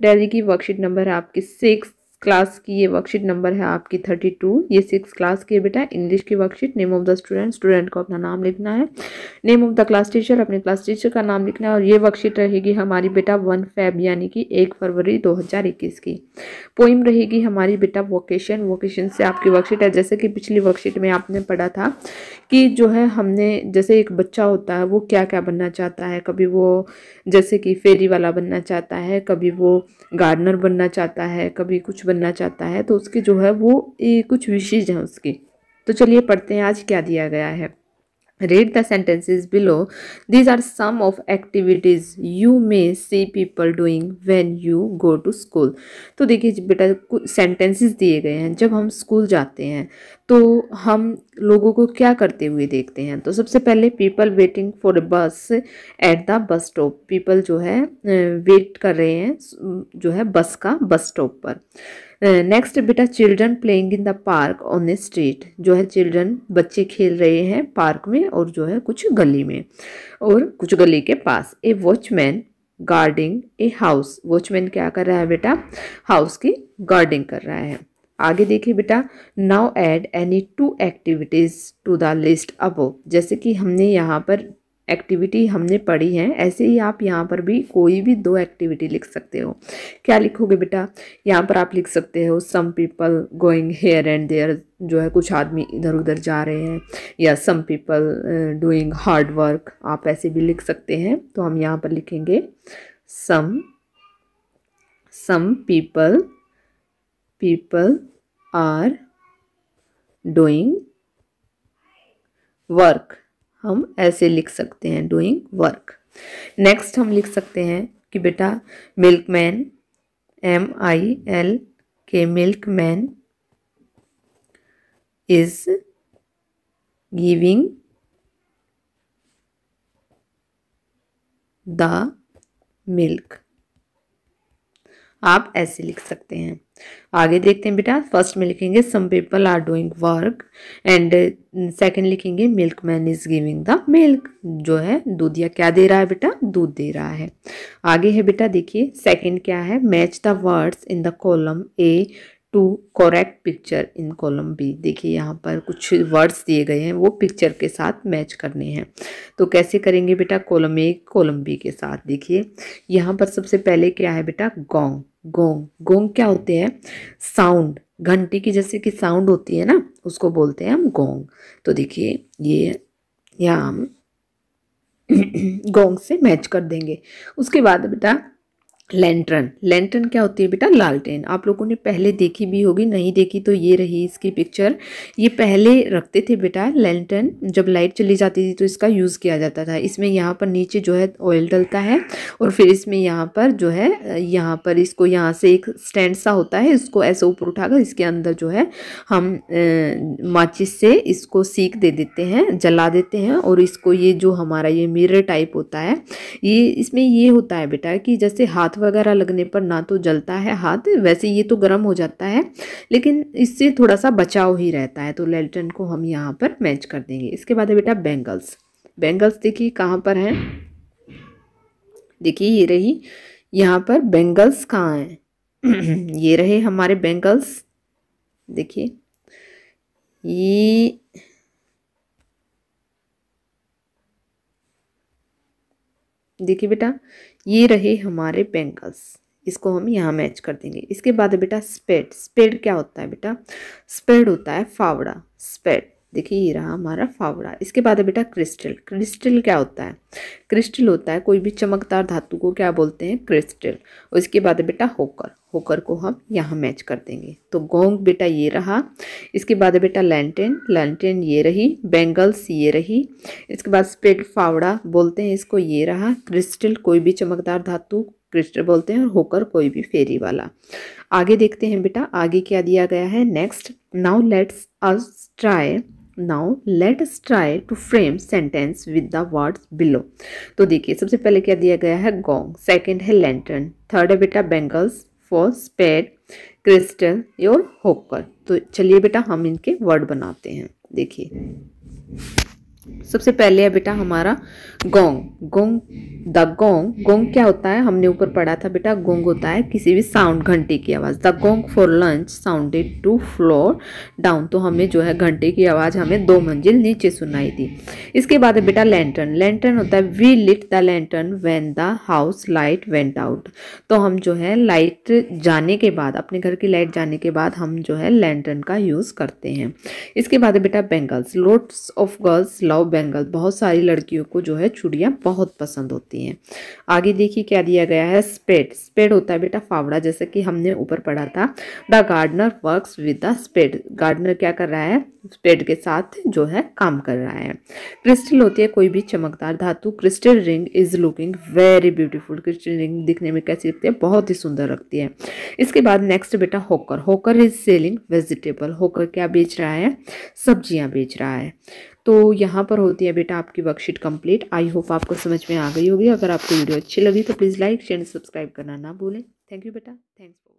Diary की worksheet number है आपकी 6 क्लास की, ये वर्कशीट नंबर है आपकी 32, ये 6 क्लास की है बेटा। इंग्लिश की worksheet, name of the student, student को अपना नाम लिखना है, name of the class teacher, अपने क्लास टीचर का नाम लिखना है। और ये वर्कशीट रहेगी हमारी बेटा 1 Feb यानी कि 1 फरवरी 2021 की। पोइम रहेगी हमारी बेटा वोकेशन, वोकेशन से आपकी वर्कशीट है। जैसे कि पिछली वर्कशीट में आपने पढ़ा था कि जो है हमने जैसे एक बच्चा होता है वो क्या क्या बनना चाहता है, कभी वो जैसे कि फेरी वाला बनना चाहता है, कभी वो गार्डनर बनना चाहता है, कभी कुछ बनना चाहता है, तो उसकी जो है वो कुछ विशेष हैं उसकी। तो चलिए पढ़ते हैं आज क्या दिया गया है। Read the sentences below. These are some of activities you may see people doing when you go to school. तो देखिए बेटा कुछ सेंटेंसेस दिए गए हैं। जब हम स्कूल जाते हैं तो हम लोगों को क्या करते हुए देखते हैं। तो सबसे पहले पीपल वेटिंग फॉर अ बस at the bus stop, people जो है वेट कर रहे हैं जो है बस का बस स्टॉप पर। नेक्स्ट बेटा children playing in the park on A street, जो है चिल्ड्रन बच्चे खेल रहे हैं पार्क में और जो है कुछ गली में और कुछ गली के पास। A watchman guarding a house, watchman क्या कर रहा है बेटा, हाउस की गार्डिंग कर रहा है। आगे देखिए बेटा now add any 2 activities to the list above, जैसे कि हमने यहाँ पर एक्टिविटी हमने पढ़ी है ऐसे ही आप यहाँ पर भी कोई भी 2 एक्टिविटी लिख सकते हो। क्या लिखोगे बेटा, यहाँ पर आप लिख सकते हो some people going here and there, जो है कुछ आदमी इधर उधर जा रहे हैं, या some people doing hard work, आप ऐसे भी लिख सकते हैं। तो हम यहाँ पर लिखेंगे some people are doing work, हम ऐसे लिख सकते हैं डूइंग वर्क। नेक्स्ट हम लिख सकते हैं कि बेटा milkman MILK milkman is giving the milk, आप ऐसे लिख सकते हैं। आगे देखते हैं बेटा फर्स्ट में लिखेंगे some people are doing work and second लिखेंगे milkman is giving the milk, जो है दूध या क्या दे रहा है बेटा, दूध दे रहा है। आगे है बेटा देखिए सेकंड क्या है, match the words in the column A to correct picture in column B। देखिए यहाँ पर कुछ वर्ड्स दिए गए हैं वो पिक्चर के साथ मैच करने हैं। तो कैसे करेंगे बेटा, कॉलम A कॉलम B के साथ। देखिए यहाँ पर सबसे पहले क्या है बेटा गोंग, गोंग गोंग क्या होते हैं, साउंड, घंटी की जैसे कि साउंड होती है ना उसको बोलते हैं हम गोंग। तो देखिए ये यहाँ हम गोंग से मैच कर देंगे। उसके बाद बेटा लैंटर्न, लैंटर्न क्या होती है बेटा, लालटेन। आप लोगों ने पहले देखी भी होगी, नहीं देखी तो ये रही इसकी पिक्चर। ये पहले रखते थे बेटा लैंटर्न, जब लाइट चली जाती थी तो इसका यूज़ किया जाता था। इसमें यहाँ पर नीचे जो है ऑयल डलता है और फिर इसमें यहाँ पर जो है यहाँ पर इसको यहाँ से एक स्टैंड सा होता है, इसको ऐसे ऊपर उठाकर इसके अंदर जो है हम माचिस से इसको सीख दे देते हैं, जला देते हैं। और इसको ये जो हमारा ये मिरर टाइप होता है, ये इसमें ये होता है बेटा कि जैसे हाथ वगैरह लगने पर ना तो जलता है हाथ, वैसे ये तो गर्म हो जाता है लेकिन इससे थोड़ा सा बचाव ही रहता है। तो लैंटर्न को हम यहाँ पर मैच कर देंगे। इसके बाद है बेटा बैंगल्स, बैंगल्स देखिए कहाँ पर हैं, देखिए ये रही यहाँ पर बैंगल्स कहाँ हैं ये रहे हमारे बैंगल्स। देखिए ये देखिए बेटा ये रहे हमारे बैंगल्स, इसको हम यहाँ मैच कर देंगे। इसके बाद है बेटा स्पेड, स्पेड क्या होता है बेटा, स्पेड होता है फावड़ा, स्पेड। देखिए ये रहा हमारा फावड़ा। इसके बाद है बेटा क्रिस्टल, क्रिस्टल क्या होता है, क्रिस्टल होता है कोई भी चमकदार धातु को क्या बोलते हैं, क्रिस्टल। और इसके बाद है बेटा होकर, होकर को हम यहाँ मैच कर देंगे। तो गोंग बेटा ये रहा। इसके बाद है बेटा लैंटेन, लैंटेन ये रही, बैंगल्स ये रही। इसके बाद स्पेड फावड़ा बोलते हैं इसको, ये रहा। क्रिस्टल कोई भी चमकदार धातु क्रिस्टल बोलते हैं, और होकर कोई भी फेरी वाला। आगे देखते हैं बेटा आगे क्या दिया गया है। Next now let's us try, now let us try to frame sentence with the words below. तो देखिए सबसे पहले क्या दिया गया है गोंग, सेकंड है लैंटर्न, थर्ड है बेटा बैंगल्स, फोर्थ स्पेड, क्रिस्टल और होकर। तो चलिए बेटा हम इनके वर्ड बनाते हैं। देखिए सबसे पहले है बेटा हमारा gong. Gong, the gong. Gong क्या होता है, हमने ऊपर पढ़ा था बेटा, गोंग होता है किसी भी साउंड, घंटे की आवाज़। The gong for lunch sounded to floor down, तो हमें जो है घंटे की आवाज़ हमें 2 मंजिल नीचे सुनाई दी। इसके बाद है बेटा लैंटर्न। लैंटर्न होता है we lit the lantern when the house light went out, तो हम जो है लाइट जाने के बाद, अपने घर की लाइट जाने के बाद हम जो है लैंटर्न का यूज़ करते हैं। इसके बाद है बेटा bangles. Lots of girls love bangle, बहुत सारी लड़कियों को जो है चूड़ियाँ बहुत पसंद होती हैं। आगे देखिए क्या दिया गया है, स्पेड। स्पेड होता है बेटा फावड़ा, जैसे कि हमने ऊपर पढ़ा था, the gardener works with the spade. Gardener क्या कर रहा है, स्पेड के साथ जो है काम कर रहा है। क्रिस्टल होती है कोई भी चमकदार धातु। Crystal ring is looking very beautiful. Crystal ring दिखने में कैसी लगती है, बहुत ही सुंदर लगती है। इसके बाद नेक्स्ट बेटा होकर। होकर इज सेलिंग वेजिटेबल। होकर क्या बेच रहा है, सब्जियां बेच रहा है। तो यहाँ पर होती है बेटा आपकी वर्कशीट कंप्लीट। आई होप आपको समझ में आ गई होगी। अगर आपको वीडियो अच्छी लगी तो प्लीज़ लाइक शेयर सब्सक्राइब करना ना भूलें। थैंक यू बेटा, थैंक्स।